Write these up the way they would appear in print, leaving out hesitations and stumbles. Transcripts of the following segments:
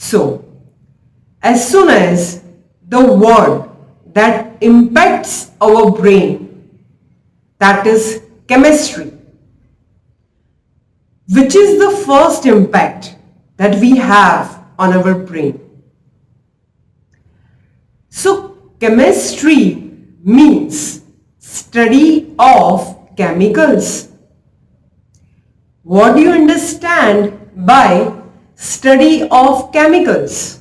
So, as soon as the word that impacts our brain, that is chemistry, which is the first impact that we have on our brain. So, chemistry means study of chemicals. What do you understand by study of chemicals?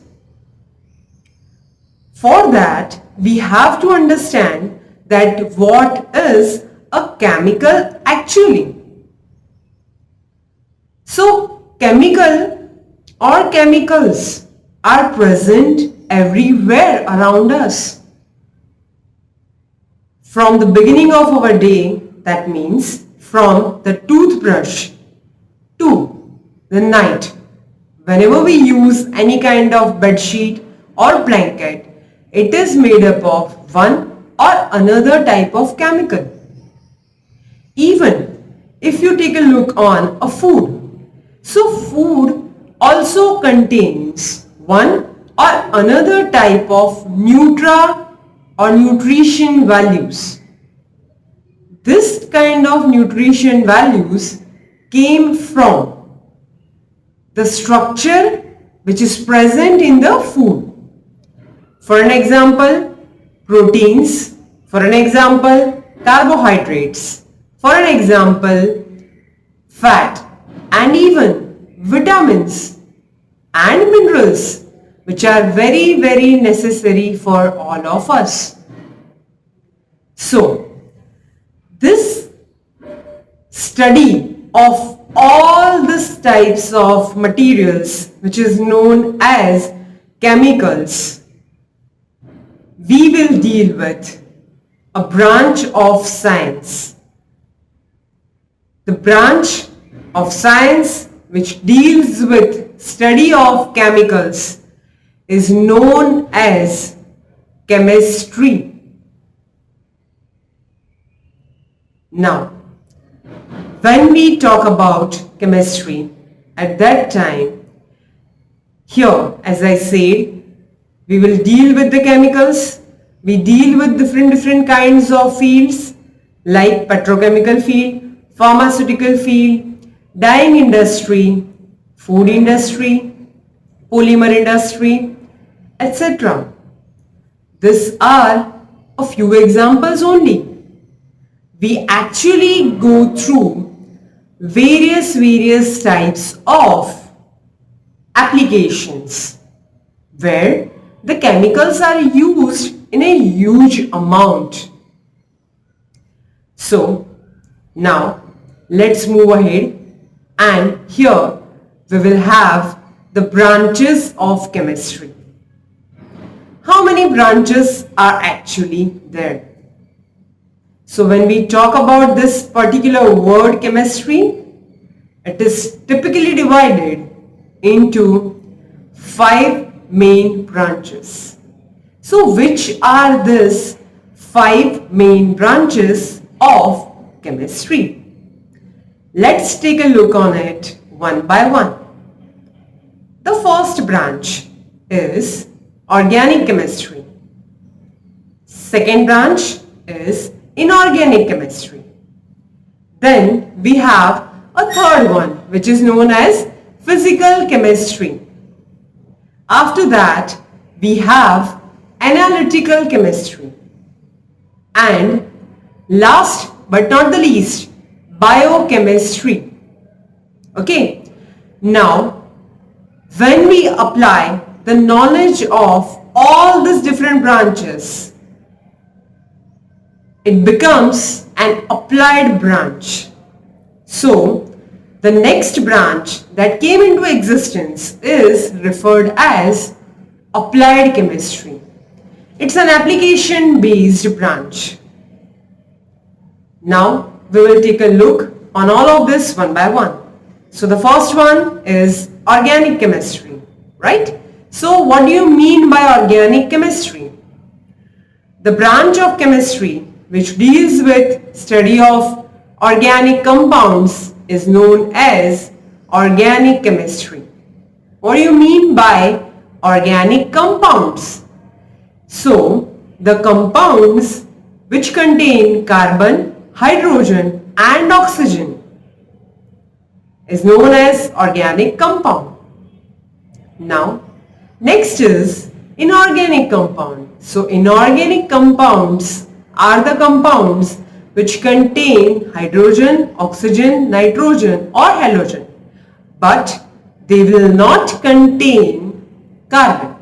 For that, we have to understand that what is a chemical actually. So, chemical or chemicals are present everywhere around us. From the beginning of our day, that means from the toothbrush to the night, whenever we use any kind of bed sheet or blanket, it is made up of one or another type of chemical. Even if you take a look on a food, so food also contains one or another type of nutrition values. This kind of nutrition values came from the structure which is present in the food. For an example, proteins. For an example, carbohydrates. For an example, fat, and even vitamins and minerals, which are very, very necessary for all of us. So, this study of all these types of materials, which is known as chemicals, we will deal with a branch of science. The branch of science which deals with study of chemicals is known as chemistry. Now, when we talk about chemistry, at that time, here, as I said, we will deal with the chemicals. We deal with different kinds of fields like petrochemical field, pharmaceutical field, dyeing industry, food industry, polymer industry, etc. These are a few examples only. We actually go through various types of applications where the chemicals are used in a huge amount. So, now let's move ahead, and here we will have the branches of chemistry. How many branches are actually there? So when we talk about this particular word chemistry, it is typically divided into 5 main branches. So which are these 5 main branches of chemistry? Let's take a look on it one by one. The first branch is organic chemistry. Second branch is inorganic chemistry. Then we have a third one which is known as physical chemistry. After that we have analytical chemistry. And last but not the least, biochemistry. Okay, now when we apply the knowledge of all these different branches, it becomes an applied branch. So the next branch that came into existence is referred as applied chemistry. It's an application based branch. Now we will take a look on all of this one by one. So the first one is organic chemistry, right? So what do you mean by organic chemistry? The branch of chemistry which deals with study of organic compounds is known as organic chemistry. What do you mean by organic compounds. So, the compounds which contain carbon, hydrogen and oxygen is known as organic compound. Now, next is inorganic compound. So, inorganic compounds are the compounds which contain hydrogen, oxygen, nitrogen or halogen, but they will not contain carbon.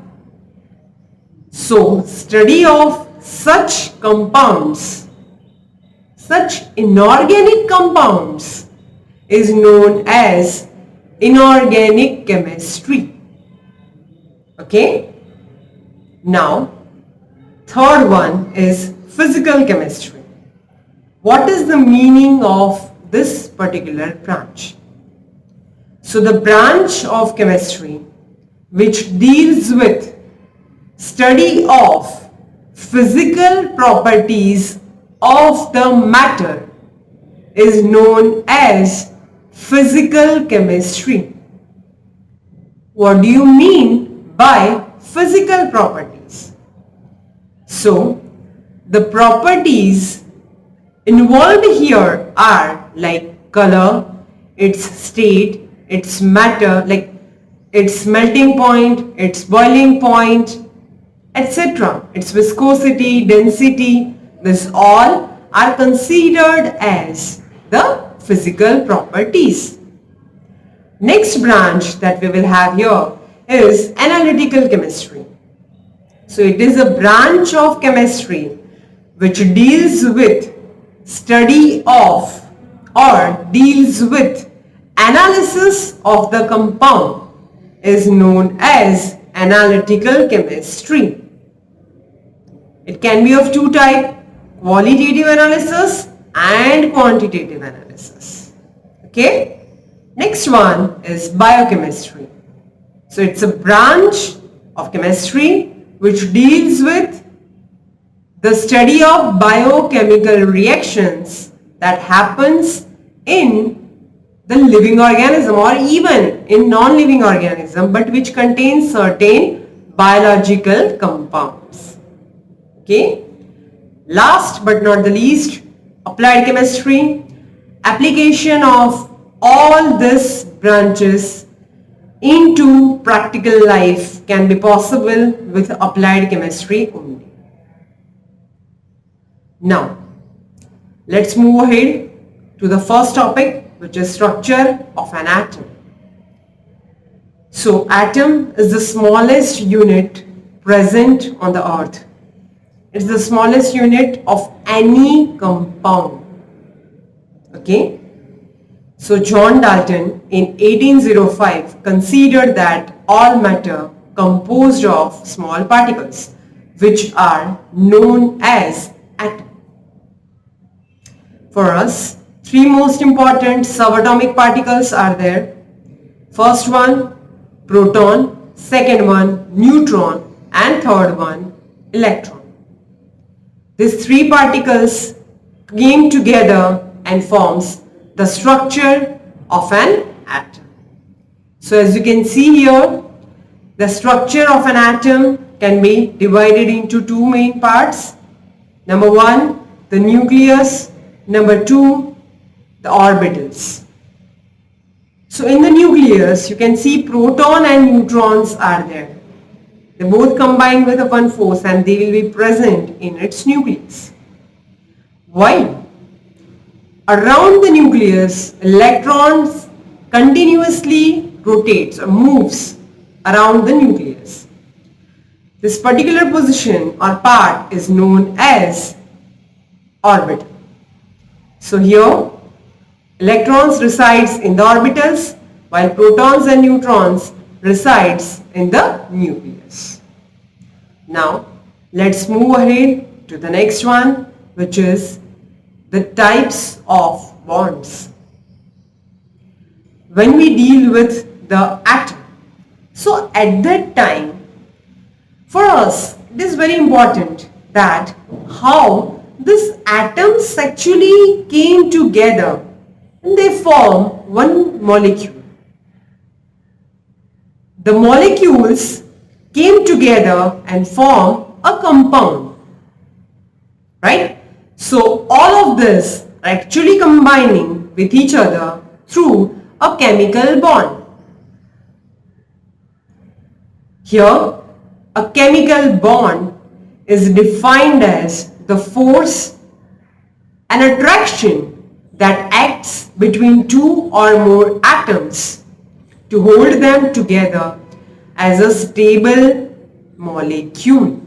So, study of such compounds, such inorganic compounds is known as inorganic chemistry. Okay? Now, third one is physical chemistry. What is the meaning of this particular branch? So, the branch of chemistry which deals with study of physical properties of the matter is known as physical chemistry. What do you mean by physical properties? So, the properties involved here are like color, its state, its matter, like its melting point, its boiling point, etc. Its viscosity, density, this all are considered as the physical properties. Next branch that we will have here is analytical chemistry. So it is a branch of chemistry which deals with study of or deals with analysis of the compound is known as analytical chemistry. It can be of two types, qualitative analysis and quantitative analysis. Okay? Next one is biochemistry. So it's a branch of chemistry which deals with the study of biochemical reactions that happens in the living organism or even in non-living organism, but which contains certain biological compounds. Okay. Last but not the least, applied chemistry. Application of all these branches into practical life can be possible with applied chemistry only. Now, let's move ahead to the first topic, which is structure of an atom. So, atom is the smallest unit present on the earth. It's the smallest unit of any compound. Okay? So, John Dalton in 1805 considered that all matter composed of small particles, which are known as atoms. For us, three most important subatomic particles are there. First one, proton, second one, neutron, and third one, electron. These three particles came together and forms the structure of an atom. So as you can see here, the structure of an atom can be divided into two main parts. Number one, the nucleus. Number two, the orbitals. So in the nucleus, you can see proton and neutrons are there. They both combine with one force and they will be present in its nucleus. While around the nucleus, electrons continuously rotates or moves around the nucleus. This particular position or part is known as orbital. So here, electrons resides in the orbitals while protons and neutrons resides in the nucleus. Now, let's move ahead to the next one, which is the types of bonds. When we deal with the atom, so at that time, for us, it is very important that how these atoms actually came together and they form one molecule. The molecules came together and form a compound, right? So all of this are actually combining with each other through a chemical bond. Here, a chemical bond is defined as the force and attraction that acts between two or more atoms to hold them together as a stable molecule.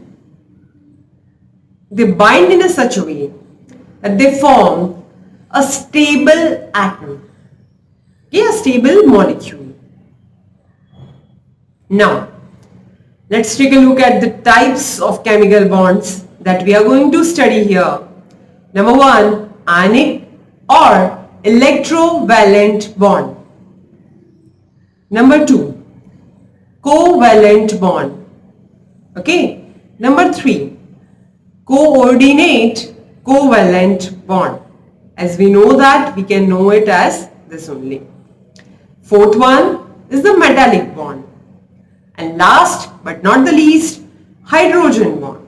They bind in such a way that they form a stable atom, a stable molecule. Now, let's take a look at the types of chemical bonds that we are going to study here. Number 1, ionic or electrovalent bond. Number 2, covalent bond. Okay. Number 3, coordinate covalent bond. As we know that, we can know it as this only. Fourth one is the metallic bond. And last but not the least, hydrogen bond,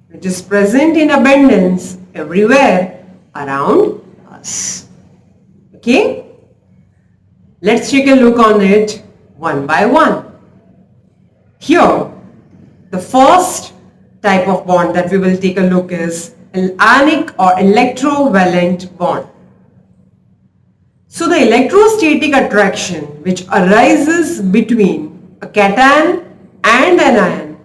which is present in abundance everywhere around us. Okay? Let's take a look on it one by one. Here, the first type of bond that we will take a look is an ionic or electrovalent bond. So the electrostatic attraction which arises between a cation and an ion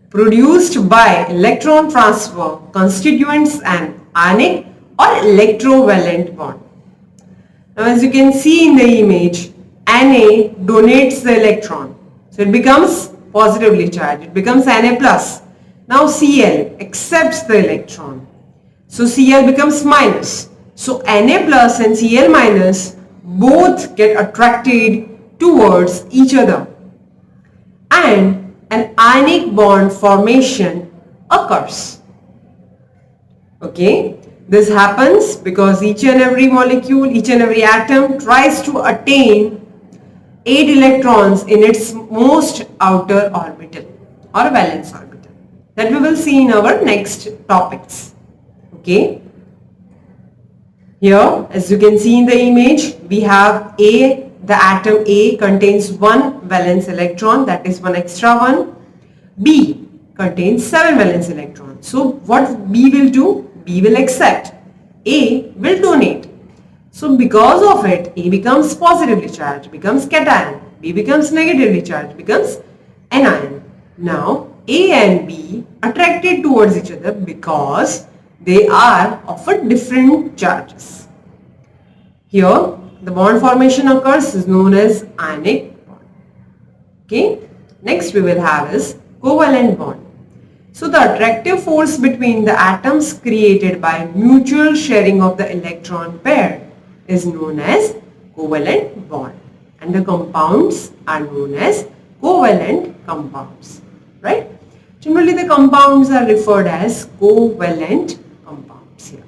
produced by electron transfer constitutes an ionic or electrovalent bond. Now as you can see in the image, Na donates the electron. So it becomes positively charged. It becomes Na plus. Now Cl accepts the electron. So Cl becomes minus. So Na plus and Cl minus both get attracted towards each other. And an ionic bond formation occurs. Okay. This happens because each and every molecule, each and every atom tries to attain 8 electrons in its most outer orbital or valence orbital. That we will see in our next topics. Okay. Here, as you can see in the image, we have A, the atom A contains 1 valence electron, that is 1 extra one. B contains 7 valence electrons. So what B will do? B will accept. A will donate. So because of it, A becomes positively charged, becomes cation. B becomes negatively charged, becomes anion. Now A and B attracted towards each other because they are of a different charges. Here the bond formation occurs is known as ionic bond. Okay. Next we will have is covalent bond. So the attractive force between the atoms created by mutual sharing of the electron pair is known as covalent bond, and the compounds are known as covalent compounds, right? Generally the compounds are referred as covalent compounds here.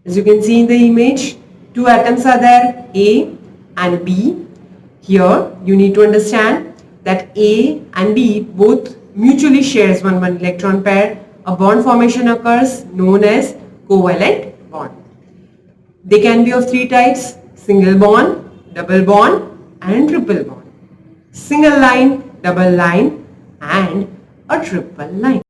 As you can see in the image, 2 atoms are there, A and B. Here you need to understand that A and B both mutually shares one electron pair. A bond formation occurs known as covalent bond. They can be of 3 types: single bond, double bond and triple bond. Single line, double line and a triple line.